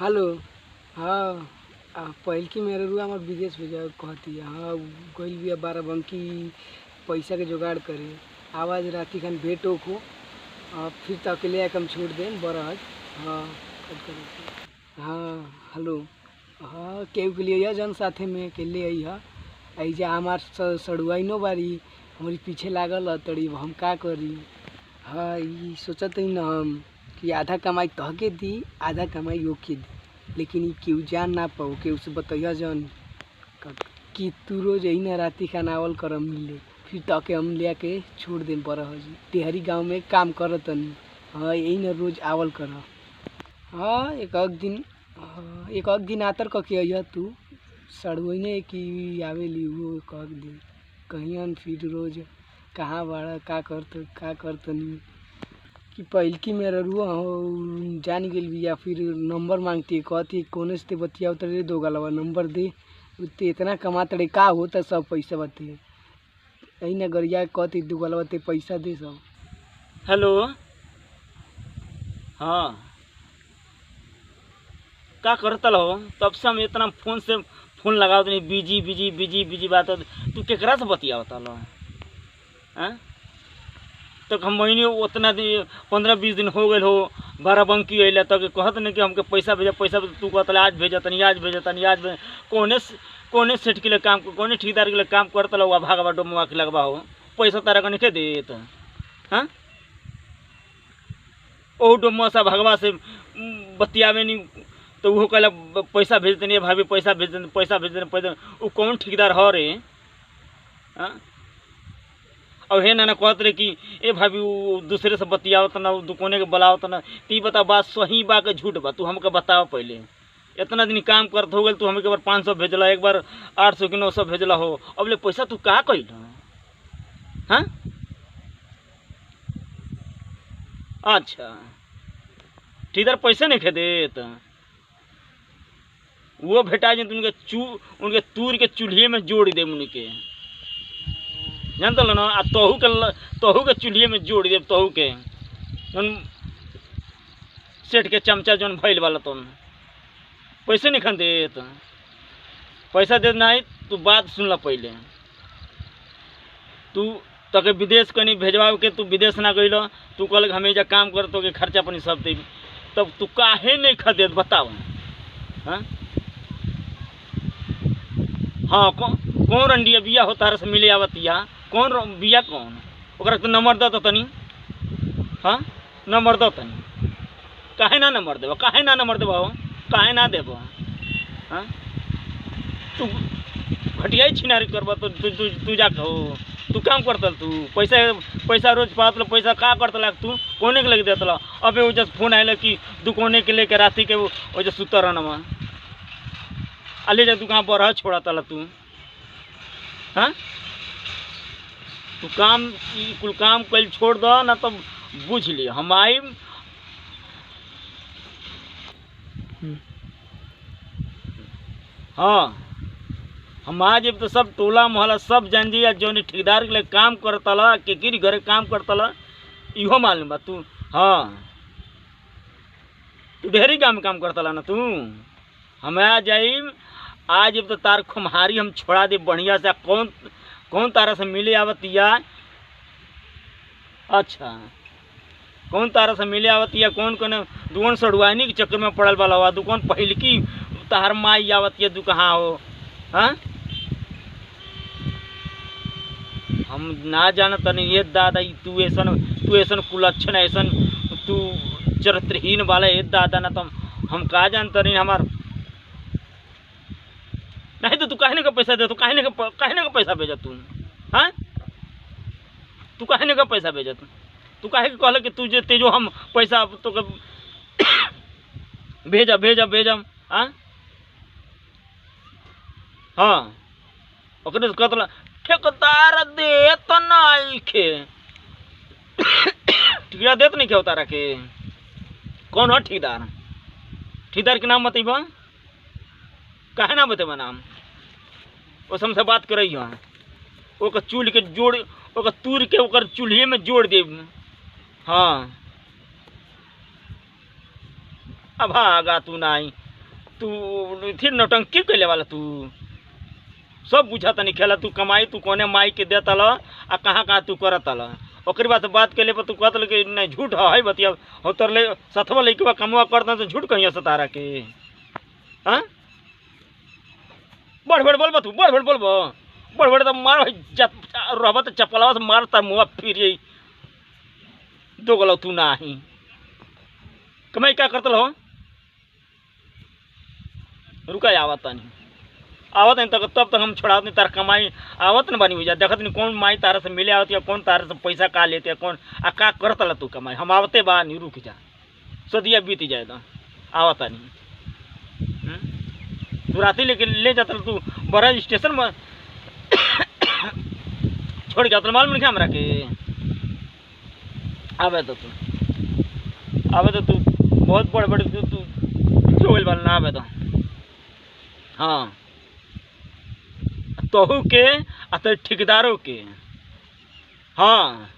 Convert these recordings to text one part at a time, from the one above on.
Hello. हाँ। पहिलकी मेहरुआ हमर विदेश भेजा कहती हाँ गइल बिया बाराबंकी पैसा के जुगाड़ करे। आवाज राती खान भेंट होखो। फिर तो अकेले आके हम छोड़ देम बरहज। हाँ कब करे। हाँ हेलो। हाँ केहू के लिए जन साथे में के ले आई है। ऐजा हमार सड़ुआई नो बारी हमारी पीछे लागल तड़ी हम का करी। हाँ ई सोचत ही न हम कि आधा कमाई तहके दी आधा कमाई ओके दी, लेकिन ई केहू जान ना पाओ केहू से बतैया जन कि तू रोज यही ना राती खाना आवल कर मिले। फिर तके हम ले के छोड़ देम बरहजी टेहरी गाँव में काम करतनी। हाँ यही ना रोज आवल कर। हाँ एक आध दिन आतर कके अइह तू सड़ुइने की आवेली वो एक आध दिन कहियन फिर रोज कहाँ बाड़ा का करतनी कि पहिलकी मेहरुआ हो जान गेल बिया। फिर नंबर मांगती है कहती कोने से बतिया उतर दो गलवा नंबर दे उतने इतना कमाते रहे का होता सब पैसा बते यही ना गरिया कहती दो गलवा ते पैसा दे सब। हेलो। हाँ का करतल हो तब से हम इतना फोन लगाओ तो नहीं बिजी बिजी बिजी बिजी बात तू केकरा से बतियावता लो हैं तो हम महीने उतना दिन 15-20 दिन हो गए हो बाराबंकी अइला तक कहत नहीं कि हमके पैसा भेजा तू कहत आज भेजतनी कोने सेठ के लिए काम कोने ठेकेदार के लिए काम करता लो भागवा डोमवा के लगवा हो पैसा तारा का नहीं देत। हाँ ओ डोमवा सा भगवा से बतियावे नहीं तो वो कहला पैसा भेज देनी भाभी पैसा भेज देने वो कौन ठेकेदार हो रे। हाँ और हे ना कहत रहे कि ए भाभी वो दूसरे से बतियावत ना दुकाने के बुलावत ना ती बता बात सही बा के झूठ बा तू हमके बताओ पहले। इतना दिन काम करत हो गए तू हमें एक बार 500 भेजला एक बार 800 की 900 भेजला हो अब ले पैसा तू का कइल। हाँ अच्छा ठेकेदार पैसे नहीं खे देत वो भेटा जे उनके तूर के चूल्हे में जोड़ दे उनके जानता लो ना आ तोहू के चूल्हे में जोड़ दे तोहू के जौन सेठ के चमचा जौन भइल वाला तुम पैसे नहीं खन देत पैसा दे नहीं तू बात सुन ला पहले तू तके विदेश कहीं भेजवा के तू विदेश ना गइल तू कहल हमें जा काम कर तो के खर्चा पानी सब दे तब तू काहे नहीं खा देत बताओ। हाँ हाँ कौन रंडिया बिया हो तारा से मिले आवतिया कौन बिया कौन ओकरा तो नंबर दो तनी। हाँ नंबर दो तनी काहे ना नंबर देबो काहे ना देबो। हाँ तू घटिया छिनारी करबो तो तू जा हो तू काम करतल तू पैसा रोज पातल पैसा का करतल तू कोने के लगे देतल अबे वो जस फोन आयल कि दुकाने के लेके राती के वो जो सुतर रहनमा अले जा दुकान पर छोड़ा तला तू। हाँ तू कुल काम कल छोड़ दो ना तो बुझ लिया हम आई। हाँ हम आज तो सब टोला मोहल्ला सब जान जी जो ठेकेदार के लिए काम करतला के घरे काम करतला इहो मालूम बा तू। हाँ तू ढेरी काम करतला ना तू हम आ जाई आज तो तार खुमारी हम छोड़ा दे बढ़िया से कौन तारा से मिले आवतिया। अच्छा कौन तारा से मिले आवतिया कौन दुकान सड़ुआनी के चक्कर में पड़ल वाला हुआ दुकान पहिलकी तार माई आवतिया तू कहाँ हो। हाँ हम ना जानत नहीं ये दादा तू ऐसन कुलक्षण ऐसन तू चरित्रहीन वाला ये दादा ना तो हम का जानता नहीं हमार नहीं तो तू कहने का पैसा दे तू कहने का पैसा भेजा तू। हाँ तू कहने का पैसा भेजा तू काहे कहल कि तुझे तेजो हम पैसा तो भेजा। हाँ हाँ ओकरे से कहतला ठेकेदार देत नहीं खे ठेकेदार देत नहीं खे तारा के कौन हो ठेकेदार के नाम बतेबा काहे ना बतेबा नाम उस हमसे बात करई ओकर चूल्ह के जोड़ ओकर तूर के ओकर चूल्हे में जोड़ दे। हाँ अब आगा तू नहीं तू थी नौटंकी कैले वाला तू सब बुझा तनी खेला तू कमाई तू कोने माई के देता ल आ कहाँ कहाँ तू करता ल ओकरी बात बात के लिए पर तू कहत कि नहीं झूठ है बतिया हो तर ले सथवा लइकवा कमवा करता तो झूठ कहिया सतारा के हाँ बढ़ बढ़ बोल तू बढ़ बढ़ बोल बढ़ बढ़ तो मार रहबा तो चपलावा से मारता मुँह फिर यही दो गलो तू ना ही कमाई क्या करता हो रुका आवत नहीं आवत नहीं तब तक हम छोड़ा नहीं तार कमाई आवत न बनी हुई जा देखत नहीं कौन माई तारा से मिले आवत या कौन तारा से पैसा का लेते कौन आ का करता ला तू कमाई हम आवते बा नहीं रुक जा सदिया बीत जाए तो आवता नहीं तू राती लेके ले जाता तू बड़ा स्टेशन में छोड़ के आता मालूम नहीं क्या हमरा के आवे तो तू बहुत बड़े बड़े तू चोल वाला ना आवे तो हाँ तोहू के तो ठेकेदारों के हाँ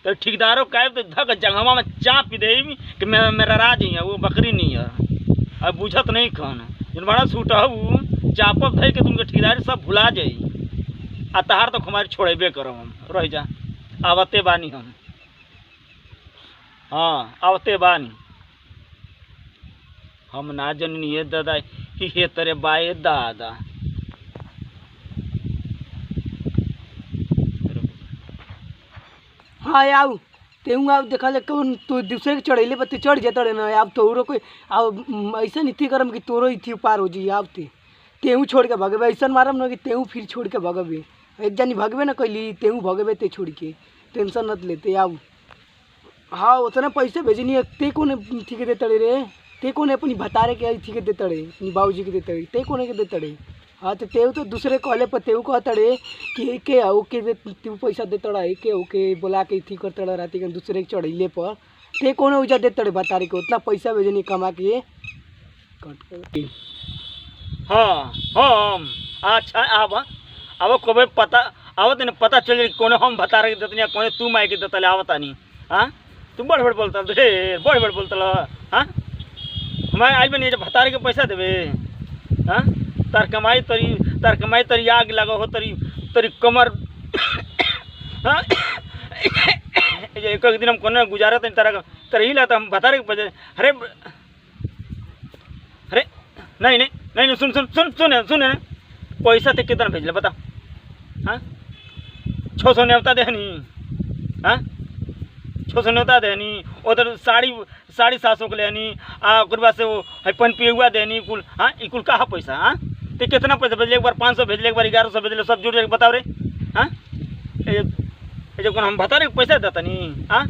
तो ठेकेदारों का तो धक जंगवा में चाप दे कि मेरा राज ही है वो बकरी नहीं है अब बुझत नहीं कौन जन बड़ा सूट हूँ चापक धै के तुमके ठेकेदारी सब भुला जाई आ तहार तो हमारे छोड़ेबे करो हम रह जा आवते बानी हम हाँ आवते बानी हम ना जननी ये दादा हे तेरे बाए दादा हाँ आऊ तेहू आप देखा ले कौन तू दूसरे के चढ़ेले पर तू चढ़ जाता ना अब तोरो कोई अब ऐसा नहीं करम कि तोरो इथी पार हो जी आप तेहू छोड़ के भगवे ऐसा मारम ना कि तेहू फिर छोड़ के भगवे एक जानी भगवे ना कैली तेहू भगवे ते छोड़ के टेंशन मत लेते आऊ हाँ उतना पैसे भेजनी है ते कोने ठीक देते रे ते कोने अपनी भतारे के ठीक देते रे अपनी बाबूजी के देते ते कोने के देते रे हाँ तो तेहू तो दूसरे कहले पर तेहू कहता रे कि के ओके तू पैसा देता रहा के ओके बोला के थी करता रहा राती के दूसरे के चढ़ैले पर ते कोने उजा देते रे बता रे के उतना पैसा भेजनी कमा के हाँ हाँ अच्छा अब कब पता आवत नहीं पता चल कोने हम बता रहे देते कोने तू माई के देता आवता नहीं हाँ तू बढ़ बढ़ बोलता ढेर बढ़ बढ़ बोलता हाँ हमारे आज में बता रहे के पैसा देवे हाँ तार कमाई तरी आग लगा हो तरी कमर हाँ एक दिन हम कोने गुजारा तरह ही लाता हम बता रहे पैसे अरे अरे नहीं सुन सुन सुन सुन सुन ना पैसा थे कितना भेजले बता हाँ 600 नेवता देनी हाँ 600 नेवता देनी उधर साड़ी 750 के लेनी ओकर बाद से वो पन पियुआ देनी कुल हाँ कुल कहा पैसा हाँ तो कितना पैसा भेजले एक बार 500 भेजले एक बार 1100 भेजले सब जुड़ जाके बताओ रे हाँ जब हम बता रहे पैसा देता नहीं हाँ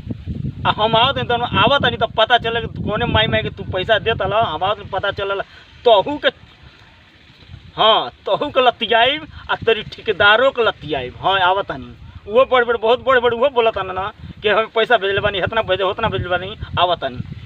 हम आवत नहीं तो आवत नहीं तो पता चले कोने माई के तू पैसा देता ला हम आवत पता चल तोहू के हाँ तोहू के लतियाईब आ तेरी ठेकेदारों के लतियाईब हाँ आवत नहीं वो बहुत बड़े वो बोलता ना कि हमें पैसा भेजले बानी इतना भेजे उतना भेजले बानी आवत नहीं